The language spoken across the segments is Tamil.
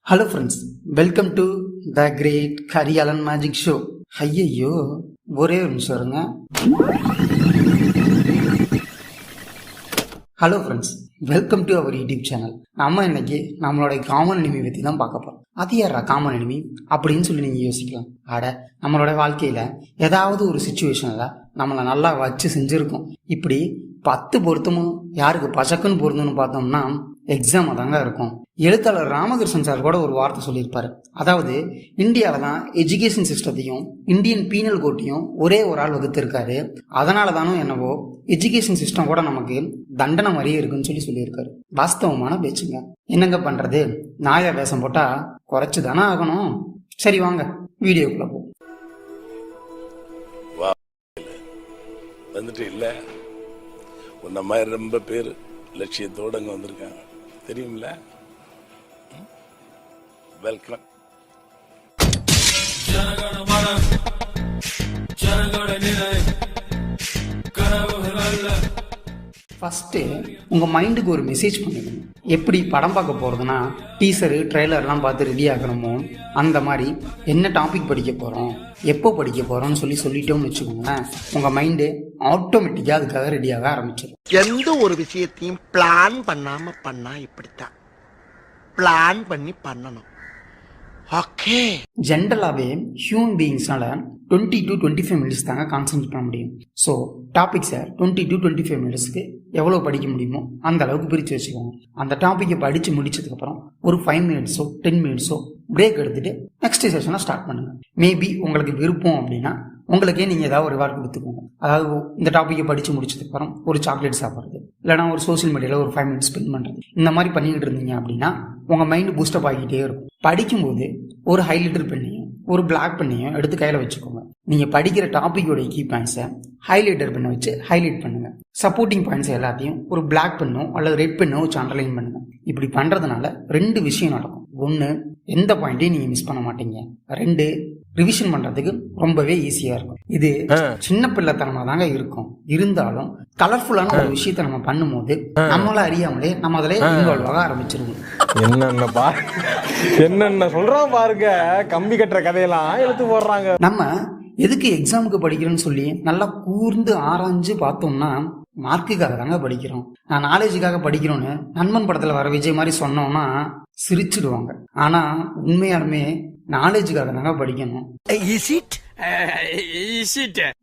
Hello friends, welcome to the great Kariyalan magic show. ஐயையோ, ஒரே ஒரு நிமிஷம் இருங்க. Hello friends, welcome to our YouTube channel. நம்ம இன்னைக்கு நம்மளுடைய காமன் எனிமி பற்றி தான் பார்க்க போகிறோம். அது யாரா காமன் எனிமி அப்படின்னு சொல்லி நீங்கள் யோசிக்கலாம். நம்மளோட வாழ்க்கையில் ஏதாவது ஒரு சுச்சுவேஷனில் நம்மளை நல்லா வச்சு செஞ்சுருக்கோம். இப்படி 10 பொருத்தமும் யாருக்கு பச்சக்குன்னு பொருந்துன்னு பார்த்தோம்னா எக்ஸாம் தாங்க இருக்கும். எழுத்தாளர் ராமகிருஷ்ணன் சார் கூட ஒரு வார்த்தை சொல்லியிருப்பாரு. அதாவது, இந்தியாவில் தான் எஜுகேஷன் சிஸ்டத்தையும் இந்தியன் பீனல் கோட்டையும் ஒரே ஒரு ஆள் வகுத்திருக்காரு. அதனால தானோ என்னவோ எஜுகேஷன் சிஸ்டம் கூட நமக்கு தண்டனை மாதிரியே இருக்குன்னு சொல்லியிருக்காரு. வாஸ்தவமான பேச்சுங்க. என்னங்க பண்றது, நாயா வேஷம் போட்டா குறைச்சு தானே ஆகணும். சரி வாங்க வீடியோக்குள்ள போ. வந்துட்டு இல்லை, உன்ன மாதிரி ரொம்ப பேர் லட்சியத்தோடு அங்கே வந்திருக்காங்க தெரியுமில்ல. வெல்கம். ஃபஸ்ட்டு உங்கள் மைண்டுக்கு ஒரு மெசேஜ் பண்ணிடுங்க. எப்படி படம் பார்க்க போகிறதுனா டீசரு ட்ரெய்லர்லாம் பார்த்து ரெடி ஆகணுமோ அந்த மாதிரி என்ன டாபிக் படிக்க போகிறோம், எப்போ படிக்க போகிறோம்னு சொல்லிட்டோம்னு வச்சுக்கோங்களேன், உங்கள் மைண்டு ஆட்டோமேட்டிக்காக அதுக்காக ரெடியாக ஆரம்பிச்சிடும். எந்த ஒரு விஷயத்தையும் பிளான் பண்ணாமல் பண்ணால் இப்படித்தான் பிளான் பண்ணி பண்ணணும். ஓகே. ஜென்ரலாகவே ஹியூமன் பீயிங்ஸ்னால 20 to 25 மினிட்ஸ் தாங்க கான்சென்ட்ரேட் பண்ண முடியும். ஸோ டாபிக்ஸை 20 to 25 மினிட்ஸ்க்கு எவ்வளோ படிக்க முடியுமோ அந்த அளவுக்கு பிரித்து வச்சுக்கோங்க. அந்த டாப்பிக்கை படித்து முடிச்சதுக்கப்புறம் ஒரு 5 மினிட்ஸோ 10 மினிட்ஸோ பிரேக் எடுத்துகிட்டு நெக்ஸ்ட் செஷனை ஸ்டார்ட் பண்ணுங்கள். மேபி உங்களுக்கு விருப்பம் அப்படின்னா உங்களுக்கே நீங்கள் ஏதாவது ஒரு ரிவார்ட் கொடுத்துக்கோங்க. அதாவது இந்த டாப்பிக்கை படித்து முடிச்சதுக்கப்புறம் ஒரு சாக்லேட் சாப்பிட்றது, இல்லைனா ஒரு சோசியல் மீடியாவில் ஒரு 5 மினிட்ஸ் ஸ்பெண்ட் பண்ணுறது, இந்த மாதிரி பண்ணிக்கிட்டு இருந்தீங்க அப்படின்னா உங்கள் மைண்டு பூஸ்டப் ஆகிக்கிட்டே இருக்கும். படிக்கும்போது ஒரு ஹைலைட்டர் பெண்ணையும் ஒரு பிளாக் பெண்ணையும் எடுத்து கையில் வச்சுக்கோங்க. நீங்கள் படிக்கிற டாப்பிக்கோடைய கீ பாயிண்ட்ஸை ஹைலைட்டர் பெண்ணை வச்சு ஹைலைட் பண்ணுங்க. சப்போர்ட்டிங் பாயிண்ட்ஸ் எல்லாத்தையும் ஒரு பிளாக் பெண்ணோ அல்லது ரெட் பெண்ணோ வச்சு அண்டர்லைன் பண்ணுங்க. இப்படி பண்ணுறதுனால 2 விஷயம் நடக்கும். 1, எந்த பாயிண்ட்டையும் நீங்கள் மிஸ் பண்ண மாட்டீங்க. 2, ரிவிஷன் பண்ணுறதுக்கு ரொம்பவே ஈஸியாக இருக்கும். இது சின்ன பிள்ளைத்தனமாக தாங்க இருக்கும். இருந்தாலும் கலர்ஃபுல்லான ஒரு விஷயத்தை நம்ம பண்ணும்போது நம்மள அறியாமலே நம்ம அதில் இன்வால்வ் ஆக ஆரம்பிச்சிருவோம். என்னென்ன சொல்றான் பாருங்க, கம்பி கட்டுற கதையெல்லாம் எடுத்து போடுறாங்க. நம்ம எதுக்கு எக்ஸாமுக்கு படிக்கிறோன்னு சொல்லி நல்லா கூர்ந்து ஆராய்ஞ்சு பார்த்தோம்னா மார்க்குக்காக தாங்க படிக்கிறோம். நான் நாலேஜுக்காக படிக்கிறோன்னு நண்பன் படத்துல வர விஜய் மாதிரி சொன்னோம்னா சிரிச்சிடுவாங்க. ஆனா உண்மையாலுமே நாலேஜுக்காக தாங்க படிக்கணும்.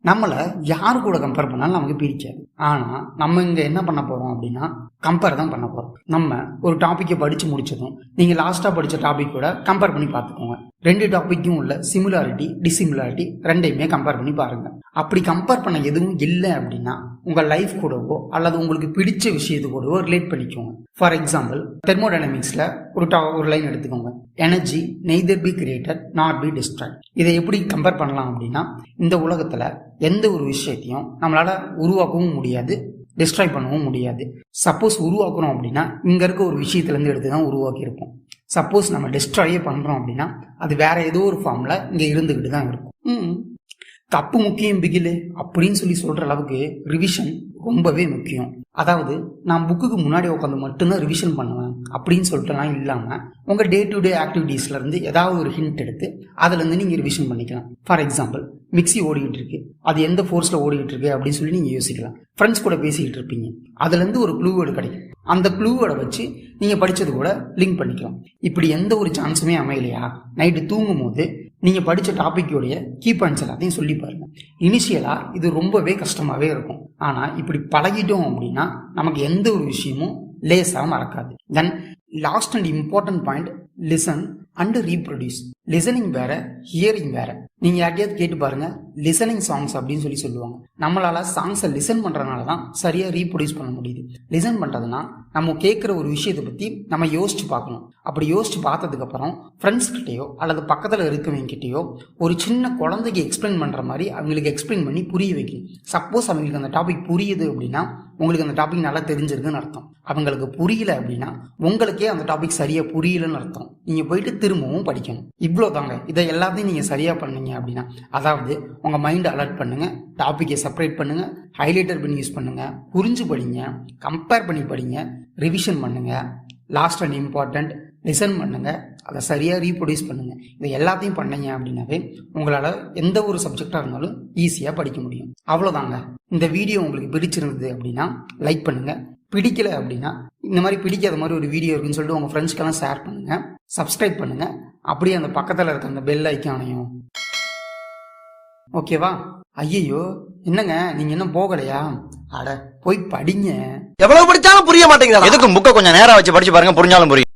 நம்மள யாரு கூட கம்பேர் பண்ணாலும் நமக்கு பிடிக்காது. ஆனா நம்ம இங்க என்ன பண்ண போறோம் அப்படின்னா கம்பேர் தான் பண்ண போறோம். நம்ம ஒரு டாபிக்கை படிச்சு முடிச்சதும் நீங்க லாஸ்டா படிச்ச டாபிக் கூட கம்பேர் பண்ணி பார்த்துக்கோங்க. 2 டாபிக்கும் உள்ள சிமிலாரிட்டி டிசிமிலாரிட்டி 2யுமே கம்பேர் பண்ணி பாருங்க. அப்படி கம்பேர் பண்ண எதுவும் இல்லை அப்படின்னா உங்க லைஃப் கூடவோ அல்லது உங்களுக்கு பிடிச்ச விஷயத்து கூடவோ ரிலேட் பண்ணிக்கோங்க. ஃபார் எக்ஸாம்பிள், தெர்மோடைனமிக்ஸ்ல ஒரு லைன் எடுத்துக்கோங்க. Energy neither be created not be destroyed. இதை எப்படி கம்பேர் பண்ணலாம் அப்படின்னா, இந்த உலகத்துல எந்த ஒரு விஷயத்தையும் நம்மளால உருவாக்கவும் முடியாது, டிஸ்ட்ராய் பண்ணவும் முடியாது. சப்போஸ் உருவாக்குறோம் அப்படின்னா இங்க இருக்க ஒரு விஷயத்துல இருந்து எடுத்துதான் உருவாக்கி இருப்போம். சப்போஸ் நம்ம டிஸ்ட்ராயே பண்றோம் அப்படின்னா அது வேற ஏதோ ஒரு ஃபார்ம்ல இங்க இருந்துகிட்டு தான் இருக்கும். தப்பு முக்கியம் பிகிலு அப்படின்னு சொல்ற அளவுக்கு ரிவிஷன் ரொம்பவே முக்கியம். அதாவது, நான் புக்குக்கு முன்னாடி உட்காந்து மட்டும்தான் ரிவிஷன் பண்ணுவேன் அப்படின்னு சொல்லிட்டுலாம் இல்லாம உங்க டே டு டே ஆக்டிவிட்டீஸ்ல இருந்து ஏதாவது ஒரு ஹிண்ட் எடுத்து அதுல இருந்து நீங்க ரிவிஷன் பண்ணிக்கலாம். ஃபார் எக்ஸாம்பிள், மிக்ஸி ஓடிக்கிட்டு இருக்கு, அது எந்த ஃபோர்ஸ்ல ஓடிக்கிட்டு இருக்கு அப்படின்னு சொல்லி நீங்க யோசிக்கலாம். ஃப்ரெண்ட்ஸ் கூட பேசிக்கிட்டு இருப்பீங்க, அதுல இருந்து ஒரு க்ளூ வேர்டு கிடைக்கும். அந்த க்ளூ வேர்டை வச்சு நீங்க படிச்சது கூட லிங்க் பண்ணிக்கலாம். இப்படி எந்த ஒரு சான்ஸுமே அமையலையா, நைட்டு தூங்கும் போது நீங்க படிச்ச டாபிக்கோடைய கீ பாயிண்ட்ஸ் எல்லாத்தையும் சொல்லி பாருங்க. இனிஷியலா இது ரொம்பவே கஷ்டமாவே இருக்கும். ஆனா இப்படி பழகிட்டோம் அப்படின்னா நமக்கு எந்த ஒரு விஷயமும் லேசாக மறக்காது. Then last and important point, listen and reproduce. Listening வேற, ஹியரிங் வேற. நீங்க யார்ட்டையாவது கேட்டு பாருங்க, லிசனிங் சாங்ஸ் அப்படின்னு சொல்லுவாங்க. நம்மளால சாங்ஸை லிசன் பண்றதுனால தான் சரியா ரீப்ரொடியூஸ் பண்ண முடியுது. லிசன் பண்றதுனா நம்ம கேட்குற ஒரு விஷயத்தை பத்தி நம்ம யோசிச்சு பார்க்கணும். அப்படி யோசிச்சு பார்த்ததுக்கு அப்புறம் ஃப்ரெண்ட்ஸ் கிட்டேயோ அல்லது பக்கத்துல இருக்கவங்க கிட்டேயோ ஒரு சின்ன குழந்தைக்கு எக்ஸ்பிளைன் பண்ற மாதிரி அவங்களுக்கு எக்ஸ்பிளைன் பண்ணி புரிய வைக்கணும். சப்போஸ் அவங்களுக்கு அந்த டாபிக் புரியுது அப்படின்னா உங்களுக்கு அந்த டாபிக் நல்லா தெரிஞ்சிருக்குன்னு அர்த்தம். அவங்களுக்கு புரியல அப்படின்னா உங்களுக்கே அந்த டாபிக் சரியா புரியலன்னு அர்த்தம். நீங்க போயிட்டு திரும்பவும் படிக்கணும். இவ்வளோதாங்க. இதை எல்லாத்தையும் நீங்க சரியா பண்ணீங்க அப்படின்னா, அதாவது உங்க மைண்ட் அலர்ட் பண்ணுங்க, டாபிக்கை செப்பரேட் பண்ணுங்க, ஹைலைட்டர் பண்ணி யூஸ் பண்ணுங்க, புரிஞ்சு படிங்க, கம்பேர் பண்ணி படிங்க, ரிவிஷன் பண்ணுங்க. லாஸ்ட் அண்ட் இம்பார்ட்டன்ட், லிசன் பண்ணுங்க, அதை சரியாக ரீப்ரொடியூஸ் பண்ணுங்க. இதை எல்லாத்தையும் பண்ணீங்க அப்படின்னாவே உங்களால் எந்த ஒரு சப்ஜெக்டாக இருந்தாலும் ஈஸியாக படிக்க முடியும். அவ்வளோதாங்க. இந்த வீடியோ உங்களுக்கு பிடிச்சிருந்தது அப்படின்னா லைக் பண்ணுங்க. பிடிக்கல அப்படின்னா இந்த மாதிரி பிடிக்காத மாதிரி ஒரு வீடியோ இருக்குன்னு சொல்லிட்டு உங்கள் ஃப்ரெண்ட்ஸ்க்கெல்லாம் ஷேர் பண்ணுங்க. சப்ஸ்கிரைப் பண்ணுங்க. அப்படியே அந்த பக்கத்தில் இருக்க அந்த பெல் ஐக்கானையும். ஓகேவா? ஐயோ என்னங்க நீங்க இன்னும் போகலையா? அட போய் படிங்க. எவ்வளவு படிச்சாலும் புரிய மாட்டேங்குதா? எதுக்கும் புக்கை கொஞ்சம் நேரம் வச்சு படிச்சு பாருங்க, புரிஞ்சாலும் புரியும்.